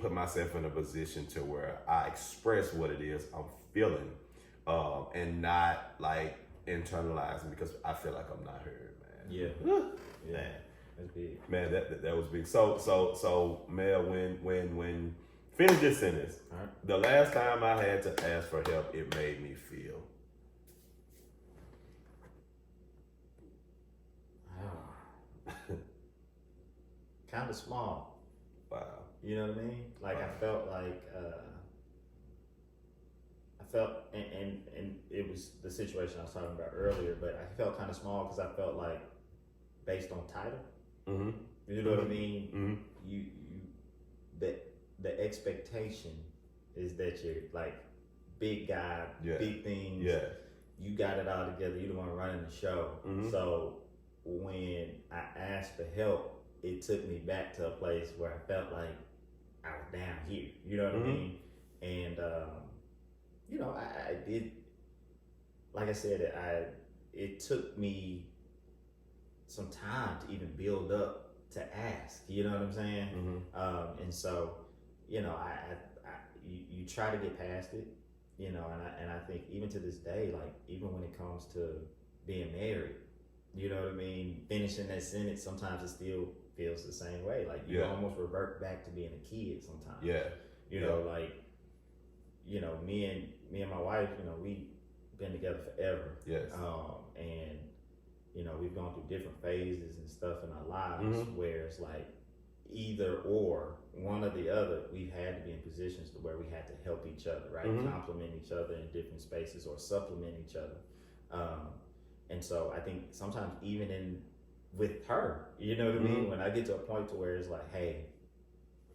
put myself in a position to where I express what it is I'm feeling, and not like internalizing because I feel like I'm not heard, man. Man, that's big. Man, that was big. So Mel, when finish this sentence. All right. The last time I had to ask for help, it made me feel. Kind of small. Wow. You know what I mean? Like I felt like and it was the situation I was talking about earlier, but I felt kind of small because I felt like based on title. You know what I mean? You the expectation is that you're like big guy, big things. Yeah. You got it all together. You the one running the show. So when I asked for help, it took me back to a place where I felt like I was down here. You know what I mean? And I did. Like I said, it took me some time to even build up to ask. You know what I'm saying? And so, you try to get past it. And I think even to this day, like even when it comes to being married, you know what I mean? Finishing that sentence, sometimes it still feels the same way. Like you almost revert back to being a kid sometimes. Me and my wife, we've been together forever. Yes. And we've gone through different phases and stuff in our lives where it's like either or, one or the other, we've had to be in positions to where we had to help each other, right? Complement each other in different spaces or supplement each other. And so I think sometimes even with her, you know what I mean? When I get to a point to where it's like, hey,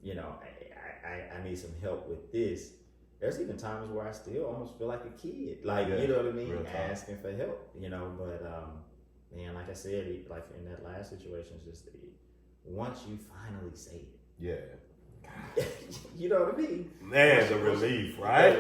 I need some help with this. There's even times where I still almost feel like a kid, like, you know what I mean? Asking for help, but, man, like I said, like in that last situation, it's just once you finally say it. Yeah. You know what I mean? Man, the relief, right?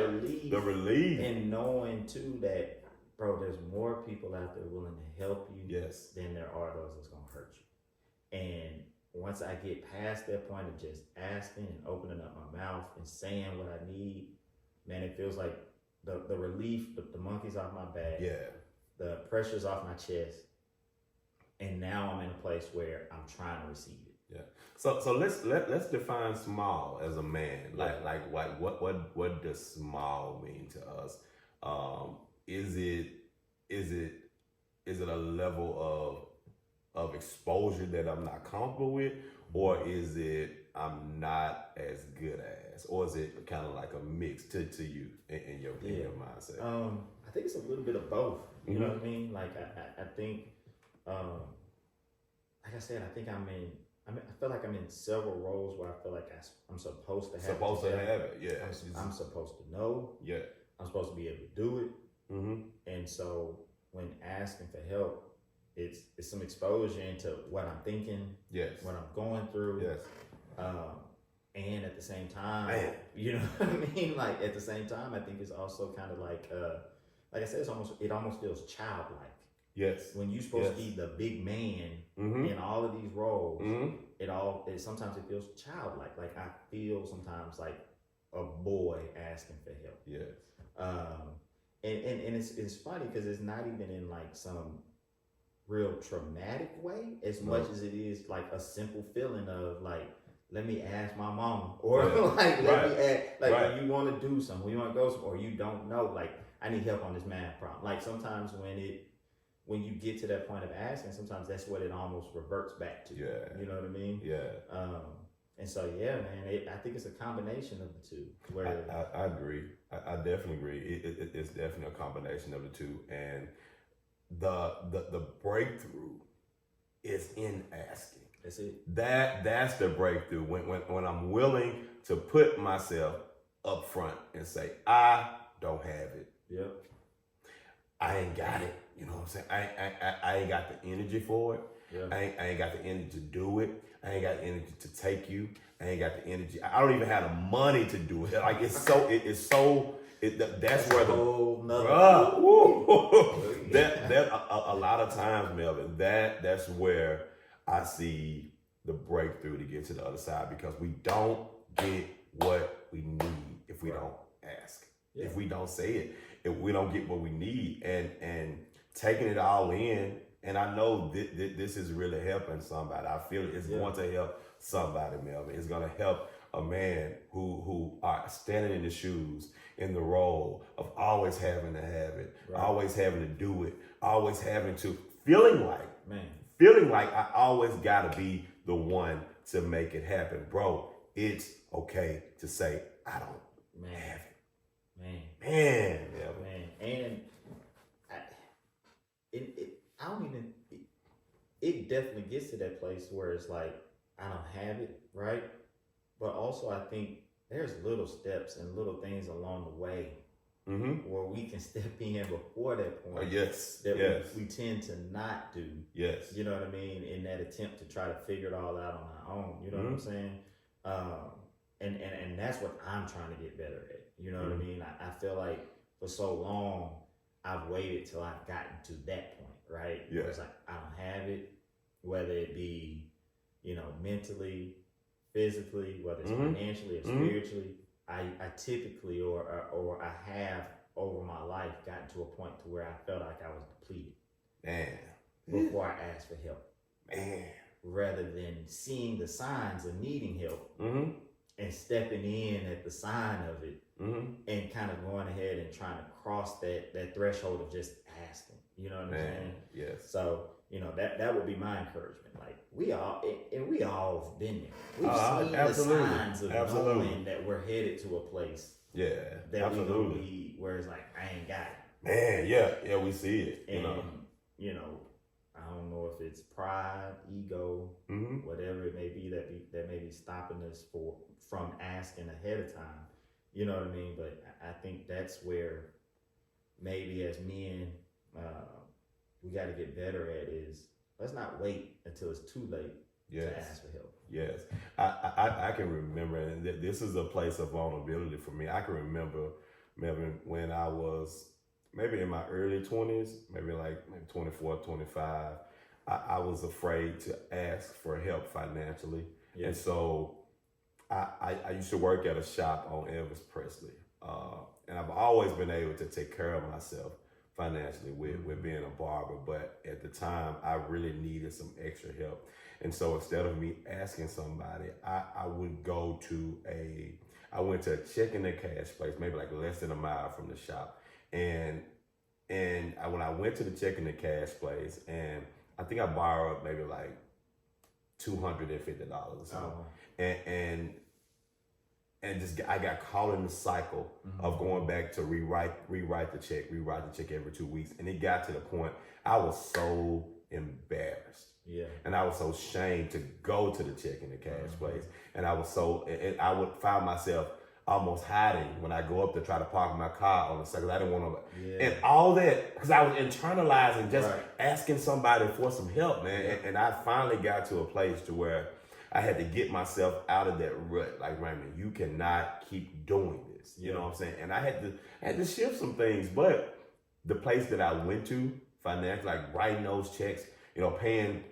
The relief. And knowing too that, bro, there's more people out there willing to help you than there are those that's gonna hurt you. And once I get past that point of just asking and opening up my mouth and saying what I need, man, it feels like the relief, the monkey's off my back. Yeah. The pressure's off my chest. And now I'm in a place where I'm trying to receive it. Yeah. So let's define small as a man. Like what does small mean to us? Is it a level of exposure that I'm not comfortable with, or is it I'm not as good as, or is it kind of like a mix to you in your mindset? I think it's a little bit of both. You know what I mean? Like I think, like I said, I think I feel like I'm in several roles where I feel like I'm supposed to have it. Yeah, I'm supposed to know. Yeah, I'm supposed to be able to do it. And so when asking for help, it's some exposure into what I'm thinking, yes, what I'm going through, yes, and at the same time, man. You know what I mean? Like at the same time, I think it's also kind of like I said, it almost feels childlike. Yes. When you're supposed to be the big man in all of these roles, sometimes it feels childlike. Like I feel sometimes like a boy asking for help. Yes. And it's funny because it's not even in like some real traumatic way as much as it is like a simple feeling of like, let me ask my mom, or like let me ask, like when you want to do something, when you want to go somewhere, or you don't know, like I need help on this math problem. Like sometimes when you get to that point of asking, sometimes that's what it almost reverts back to. Yeah. You know what I mean? Yeah. And so yeah, man, I think it's a combination of the two. Where I agree. I definitely agree. It's definitely a combination of the two, and the breakthrough is in asking. That's it. That's the breakthrough when I'm willing to put myself up front and say, I don't have it. Yep. I ain't got it. You know what I'm saying? I ain't got the energy for it. Yeah. I ain't got the energy to do it. I ain't got the energy to take you. I ain't got the energy. I don't even have the money to do it. Like that's where the whole nother. That a lot of times, Melvin, that's where I see the breakthrough to get to the other side, because we don't get what we need if we don't ask. Yeah. If we don't say it, if we don't get what we need, and taking it all in. And I know this is really helping somebody. I feel it's going to help somebody, Melvin. It's going to help a man who are standing in the shoes, in the role of always having to have it, always having to do it, always having to, feeling like I always got to be the one to make it happen. Bro, it's okay to say, I don't have it. Man. And it definitely gets to that place where it's like, I don't have it, right? But also I think there's little steps and little things along the way where we can step in before that point. We tend to not do. Yes. You know what I mean? In that attempt to try to figure it all out on our own. You know what I'm saying? And that's what I'm trying to get better at. You know what I mean? I feel like for so long, I've waited till I've gotten to that point, right? Yeah. Where it's like, I don't have it, whether it be, mentally, physically, whether it's financially or spiritually. I typically, or I have over my life gotten to a point to where I felt like I was depleted. Man. Before I asked for help. Man. Rather than seeing the signs of needing help and stepping in at the sign of it and kind of going ahead and trying to cross that threshold of just asking. You know what I'm saying? Yes. So, that would be my encouragement. Like we all have been there. We've seen the signs of knowing that we're headed to a place that we don't need, where it's like, I ain't got it. Man, yeah, we see it. And, I don't know if it's pride, ego, whatever it may be that may be stopping us from asking ahead of time. You know what I mean? But I think that's where maybe as men, we got to get better at is, let's not wait until it's too late to ask for help. Yes. I can remember, and this is a place of vulnerability for me. I can remember, Melvin, when I was maybe in my early 20s, maybe 24, 25, I was afraid to ask for help financially. Yes. And so I used to work at a shop on Elvis Presley. And I've always been able to take care of myself financially with being a barber. But at the time, I really needed some extra help. And so instead of me asking somebody, I went to a checking and cash place, maybe like less than a mile from the shop. And when I went to the checking and cash place, and I think I borrowed maybe like $250 or something. Oh. And just I got caught in the cycle of going back to rewrite the check every 2 weeks, and it got to the point I was so embarrassed. Yeah. And I was so ashamed to go to the checking the cash place, and I I would find myself almost hiding when I go up to try to park my car on the side. I didn't want to, and all that because I was internalizing just asking somebody for some help, man. And I finally got to a place to where I had to get myself out of that rut. Like, Raymond, you cannot keep doing this. You know what I'm saying? And I had to shift some things. But the place that I went to financially, like writing those checks, paying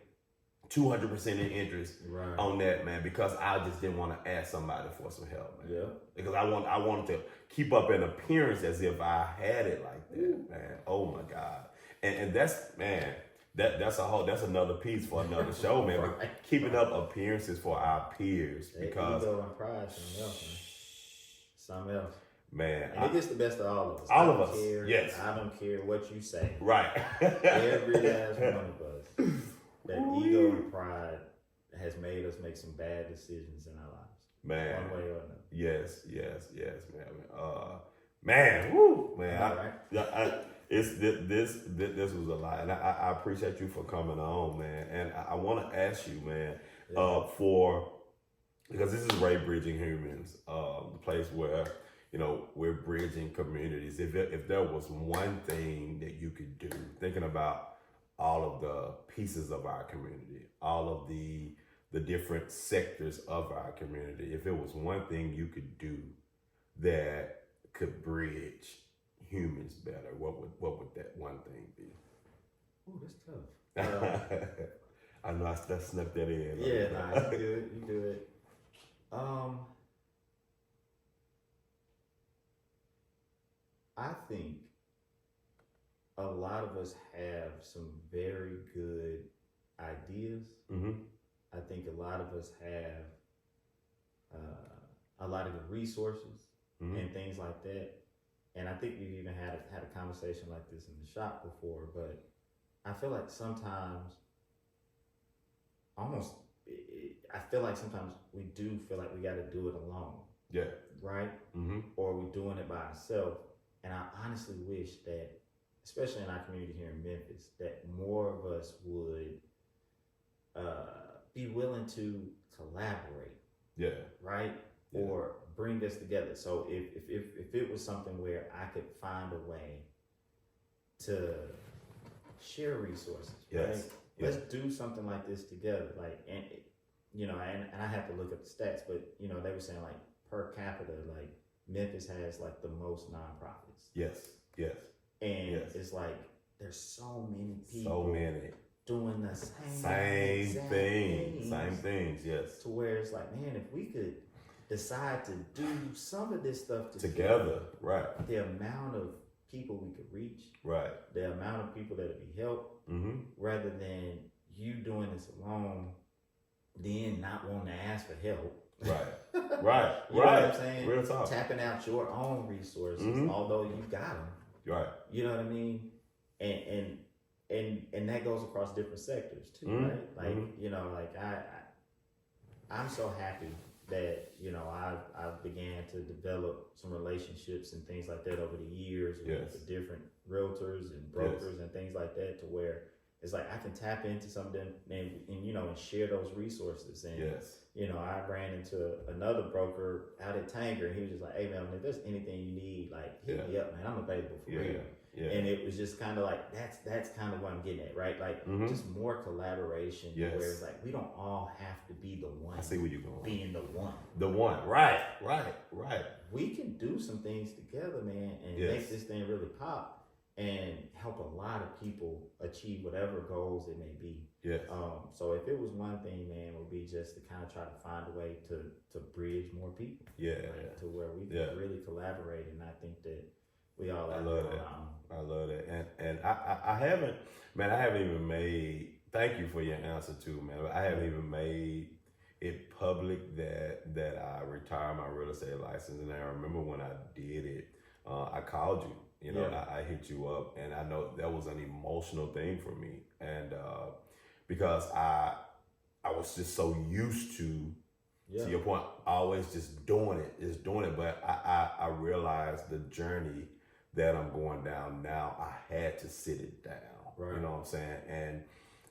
200% in interest on that, man, because I just didn't want to ask somebody for some help, man. Yeah. Because I wanted to keep up an appearance as if I had it like that, man. Oh my God. And that's, man, that's another piece for another show, man. But keeping up appearances for our peers, because ego and pride, something else. Man, and it gets the best of all of us. All of us. Care, yes. I don't care what you say. Right. Every last one of us. That ego and pride has made us make some bad decisions in our lives. Man. One way or another. Yes, man. Man, woo, man. All right. This was a lot, and I appreciate you for coming on, man. And I want to ask you, man, because this is Ray Bridging Humans, the place where we're bridging communities. If there was one thing that you could do, thinking about all of the pieces of our community, all of the different sectors of our community, if it was one thing you could do that could bridge humans better, what would that one thing be? Oh, that's tough. I know I snuck that in. Yeah, nah, you do it. I think a lot of us have some very good ideas. I think a lot of us have a lot of good resources and things like that. And I think we've even had a conversation like this in the shop before, but I feel like sometimes I feel like sometimes we do feel like we got to do it alone. Yeah. Right? Or we're doing it by ourselves. And I honestly wish that, especially in our community here in Memphis, that more of us would be willing to collaborate. Yeah. Right? Yeah. Or bring us together. So if it was something where I could find a way to share resources, yes. Right? Let's do something like this together. Like, and I have to look up the stats, but they were saying like per capita, like Memphis has like the most nonprofits. Yes. And it's like there's so many people. So many. Doing the same things, yes. To where it's like, man, if we could decide to do some of this stuff together, right? The amount of people we could reach, right? The amount of people that would be helped, rather than you doing this alone, then not wanting to ask for help. Right. You know what I'm saying? Real talk. Tapping out your own resources, although you got them. Right. You know what I mean? And that goes across different sectors too, right? Like like I'm so happy that I've began to develop some relationships and things like that over the years with different realtors and brokers and things like that, to where it's like I can tap into some of them and share those resources. And I ran into another broker out at Tanger, and he was just like, "Hey man, if there's anything you need, like hit me up, man. I'm available for real." Yeah. And it was just kind of like that's kind of what I'm getting at, right? Like just more collaboration, where it's like we don't all have to be the one. I see where you're going. Being the one. The one, right. We can do some things together, man, and make this thing really pop and help a lot of people achieve whatever goals it may be. Yes. So if it was one thing, man, it would be just to kind of try to find a way to bridge more people. Yeah. To where we can really collaborate, and I think that we all I love that. And I haven't even made, thank you for your answer too, man. I haven't even made it public that I retired my real estate license. And I remember when I did it, I called you. I hit you up, and I know that was an emotional thing for me. And because I was just so used to Yeah. your point, always just doing it. But I realized the journey that I'm going down now, I had to sit it down. Right. You know what I'm saying? And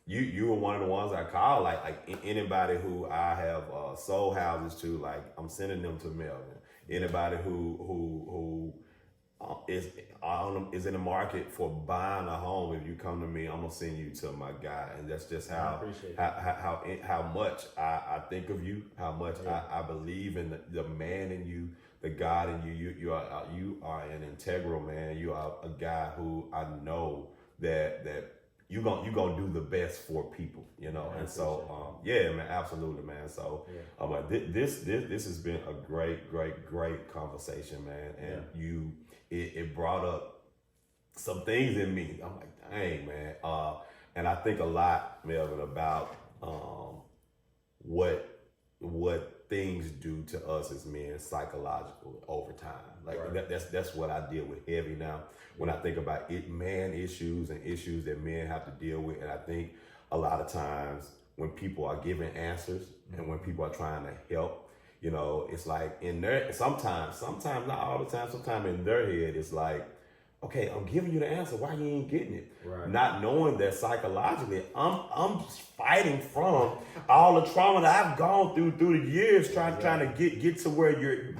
you were one of the ones I call, like anybody who I have sold houses to, like I'm sending them to Melvin. Anybody who is in the market for buying a home, if you come to me, I'm gonna send you to my guy, and that's just how how much I think of you, how much I believe in the man in you, the God in you. You are an integral man. You are a guy who I know that you gonna do the best for people, you know. And so yeah, man, absolutely, man. So like this has been a great conversation, man. And it brought up some things in me. I'm like, dang, man. And I think a lot, Melvin, about what things do to us as men psychologically over time. Like that's what I deal with heavy now when I think about man issues and issues that men have to deal with. And I think a lot of times when people are giving answers and when people are trying to help, you know, it's like in their sometimes not all the time, sometimes in their head it's like, okay, I'm giving you the answer. Why you ain't getting it? Right. Not knowing that psychologically, I'm fighting from all the trauma that I've gone through the years, trying to get to where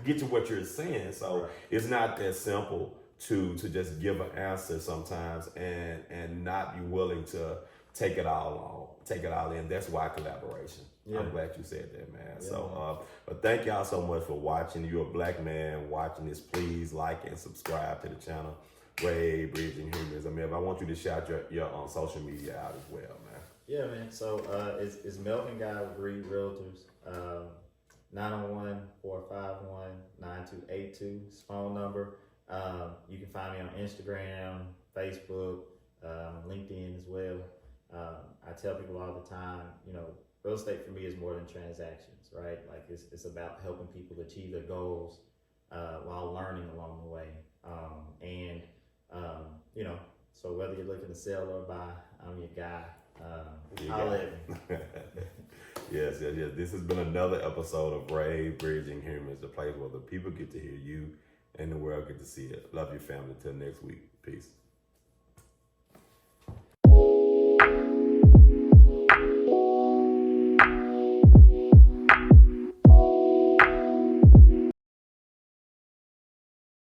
get to what you're saying. So it's not that simple to just give an answer sometimes and not be willing to take it all in. That's why collaboration. Yeah. I'm glad you said that, man. Yeah. So, but thank y'all so much for watching. You're a black man watching this. Please like and subscribe to the channel. Ray Bridging Humans. I mean, if I want you to shout your social media out as well, man. Yeah, man. So it's Melvin Guy with Reed Realtors. 901-451-9282 is phone number. You can find me on Instagram, Facebook, LinkedIn as well. I tell people all the time, you know, real estate for me is more than transactions, right? Like it's about helping people achieve their goals while learning along the way. You know, so whether you're looking to sell or buy, I'm your guy. Holla at me. Yes. This has been another episode of Ray Bridging Humans, the place where the people get to hear you and the world get to see it. Love your family. Till next week. Peace.